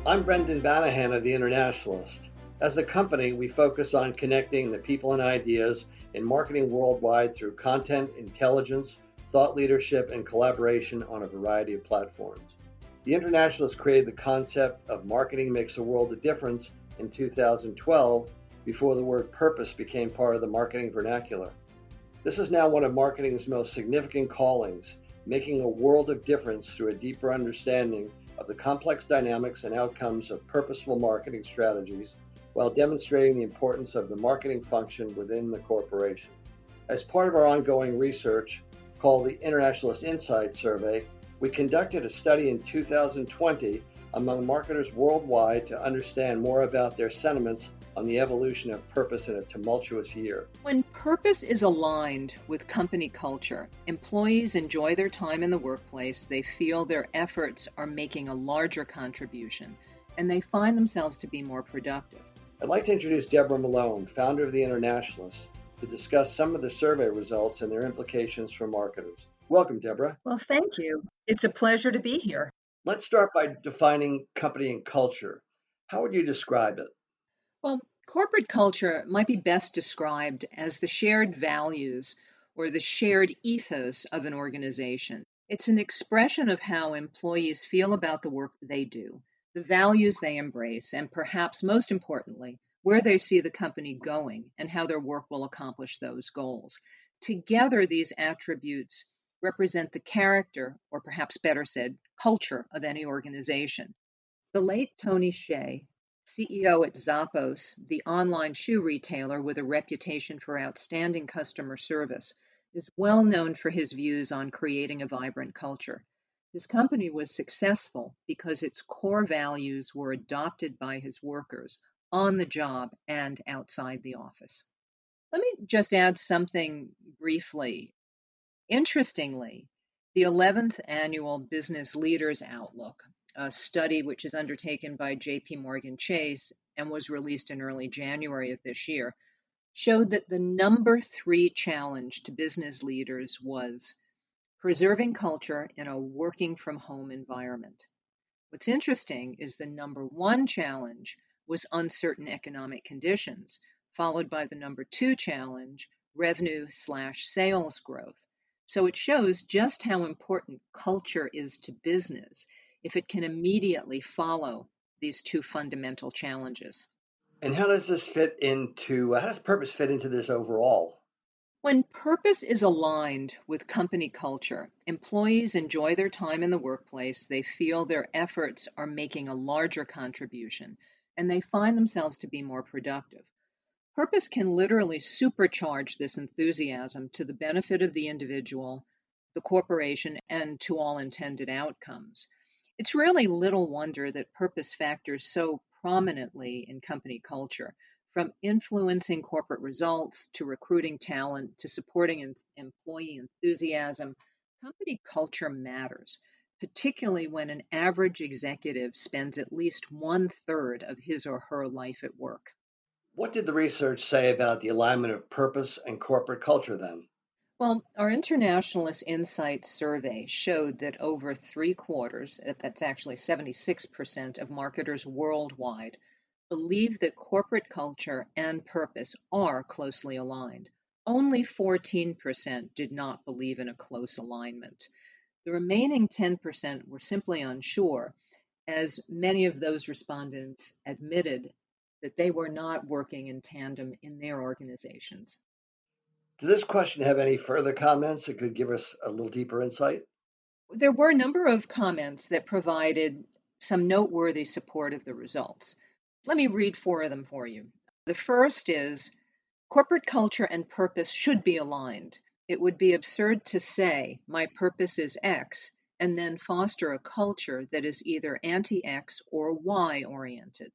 I'm Brendan Banahan of The Internationalist. As a company, we focus on connecting the people and ideas in marketing worldwide through content, intelligence, thought leadership, and collaboration on a variety of platforms. The Internationalist created the concept of marketing makes a world of difference in 2012 before the word purpose became part of the marketing vernacular. This is now one of marketing's most significant callings, making a world of difference through a deeper understanding of the complex dynamics and outcomes of purposeful marketing strategies while demonstrating the importance of the marketing function within the corporation. As part of our ongoing research, called the Internationalist Insight Survey, we conducted a study in 2020 among marketers worldwide to understand more about their sentiments on the evolution of purpose in a tumultuous year. When purpose is aligned with company culture, employees enjoy their time in the workplace, they feel their efforts are making a larger contribution, and they find themselves to be more productive. I'd like to introduce Deborah Malone, founder of The Internationalist, to discuss some of the survey results and their implications for marketers. Welcome, Deborah. Well, thank you. It's a pleasure to be here. Let's start by defining company and culture. How would you describe it? Well, corporate culture might be best described as the shared values or the shared ethos of an organization. It's an expression of how employees feel about the work they do, the values they embrace, and perhaps most importantly, where they see the company going and how their work will accomplish those goals. Together, these attributes represent the character, or perhaps better said, culture of any organization. The late Tony Hsieh, CEO at Zappos, the online shoe retailer with a reputation for outstanding customer service, is well known for his views on creating a vibrant culture. His company was successful because its core values were adopted by his workers on the job and outside the office. Let me just add something briefly. Interestingly, the 11th Annual Business Leaders Outlook, a study which is undertaken by JP Morgan Chase and was released in early January of this year, showed that the number 3 challenge to business leaders was preserving culture in a working from home environment. What's interesting is the number 1 challenge was uncertain economic conditions, followed by the number 2 challenge, revenue/sales growth. So it shows just how important culture is to business if it can immediately follow these 2 fundamental challenges. And how does purpose fit into this overall? When purpose is aligned with company culture, employees enjoy their time in the workplace, they feel their efforts are making a larger contribution, and they find themselves to be more productive. Purpose can literally supercharge this enthusiasm to the benefit of the individual, the corporation, and to all intended outcomes. It's really little wonder that purpose factors so prominently in company culture, from influencing corporate results to recruiting talent to supporting employee enthusiasm. Company culture matters, particularly when an average executive spends at least 1/3 of his or her life at work. What did the research say about the alignment of purpose and corporate culture then? Well, our Internationalist Insight survey showed that over 3/4, that's actually 76% of marketers worldwide, believe that corporate culture and purpose are closely aligned. Only 14% did not believe in a close alignment. The remaining 10% were simply unsure, as many of those respondents admitted that they were not working in tandem in their organizations. Does this question have any further comments that could give us a little deeper insight? There were a number of comments that provided some noteworthy support of the results. Let me read 4 of them for you. The first is, corporate culture and purpose should be aligned. It would be absurd to say, my purpose is X, and then foster a culture that is either anti-X or Y oriented.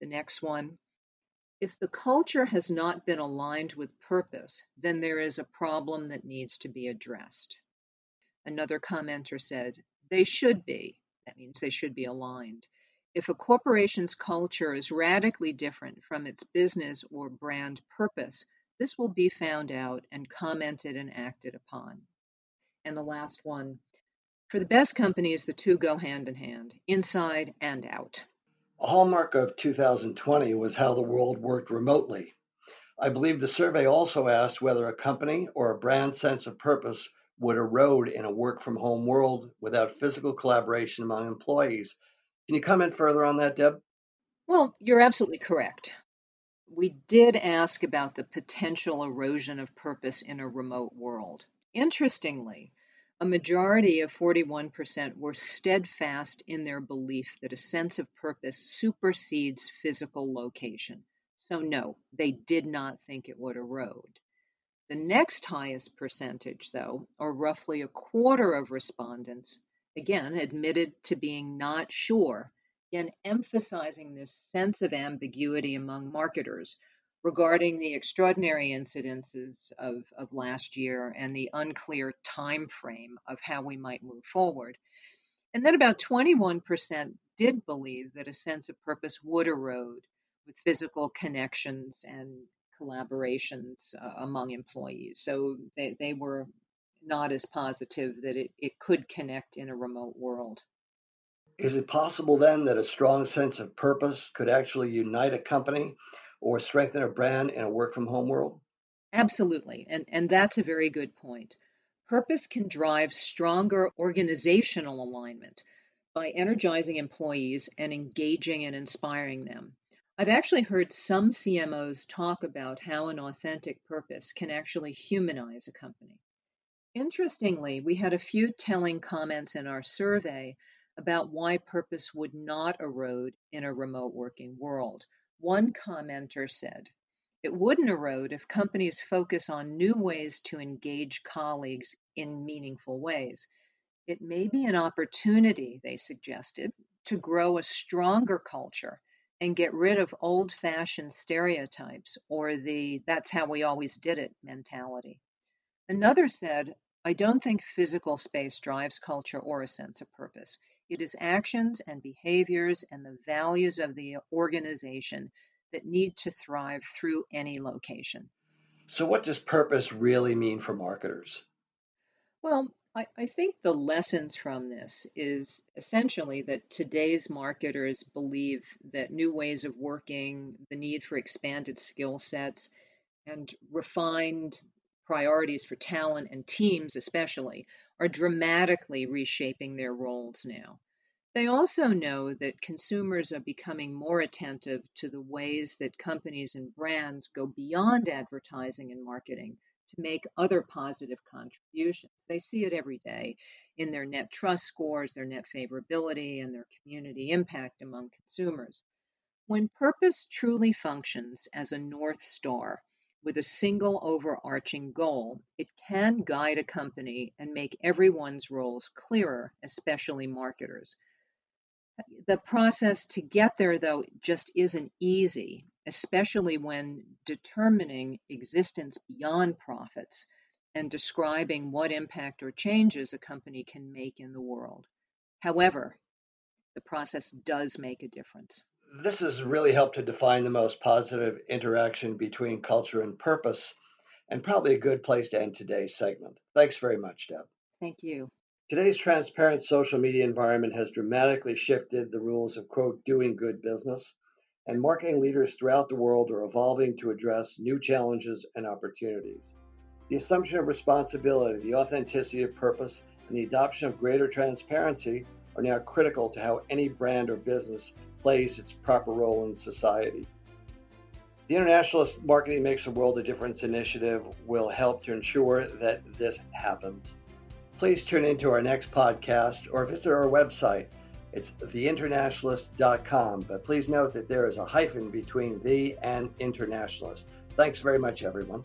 The next one, if the culture has not been aligned with purpose, then there is a problem that needs to be addressed. Another commenter said, they should be. That means they should be aligned. If a corporation's culture is radically different from its business or brand purpose, this will be found out and commented and acted upon. And the last one, for the best companies, the 2 go hand in hand, inside and out. A hallmark of 2020 was how the world worked remotely. I believe the survey also asked whether a company or a brand sense of purpose would erode in a work from home world without physical collaboration among employees. Can you comment further on that, Deb? Well, you're absolutely correct. We did ask about the potential erosion of purpose in a remote world. Interestingly, a majority of 41% were steadfast in their belief that a sense of purpose supersedes physical location. So, no, they did not think it would erode. The next highest percentage, though, or roughly a quarter of respondents, again admitted to being not sure, again emphasizing this sense of ambiguity among marketers regarding the extraordinary incidences of last year and the unclear time frame of how we might move forward. And then about 21% did believe that a sense of purpose would erode with physical connections and collaborations among employees. So they were not as positive that it could connect in a remote world. Is it possible then that a strong sense of purpose could actually unite a company or strengthen a brand in a work from home world? Absolutely. And that's a very good point. Purpose can drive stronger organizational alignment by energizing employees and engaging and inspiring them. I've actually heard some CMOs talk about how an authentic purpose can actually humanize a company. Interestingly, we had a few telling comments in our survey about why purpose would not erode in a remote working world. One commenter said, it wouldn't erode if companies focus on new ways to engage colleagues in meaningful ways. It may be an opportunity, they suggested, to grow a stronger culture and get rid of old fashioned stereotypes or the that's how we always did it mentality. Another said, I don't think physical space drives culture or a sense of purpose. It is actions and behaviors and the values of the organization that need to thrive through any location. So, what does purpose really mean for marketers? Well, I think the lessons from this is essentially that today's marketers believe that new ways of working, the need for expanded skill sets, and refined priorities for talent and teams, especially, are dramatically reshaping their roles now. They also know that consumers are becoming more attentive to the ways that companies and brands go beyond advertising and marketing to make other positive contributions. They see it every day in their net trust scores, their net favorability, and their community impact among consumers. When purpose truly functions as a North Star with a single overarching goal, it can guide a company and make everyone's roles clearer, especially marketers. The process to get there, though, just isn't easy, especially when determining existence beyond profits and describing what impact or changes a company can make in the world. However, the process does make a difference. This has really helped to define the most positive interaction between culture and purpose, and probably a good place to end today's segment. Thanks very much, Deb. Thank you. Today's transparent social media environment has dramatically shifted the rules of, quote, doing good business, and marketing leaders throughout the world are evolving to address new challenges and opportunities. The assumption of responsibility, the authenticity of purpose, and the adoption of greater transparency are now critical to how any brand or business plays its proper role in society. The Internationalist Marketing Makes the World a Difference initiative will help to ensure that this happens. Please tune into our next podcast or visit our website. It's theinternationalist.com, but please note that there is a hyphen between the and internationalist. Thanks very much, everyone.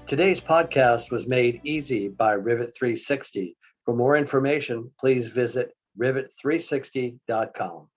Today's podcast was made easy by Rivet 360. For more information, please visit rivet360.com.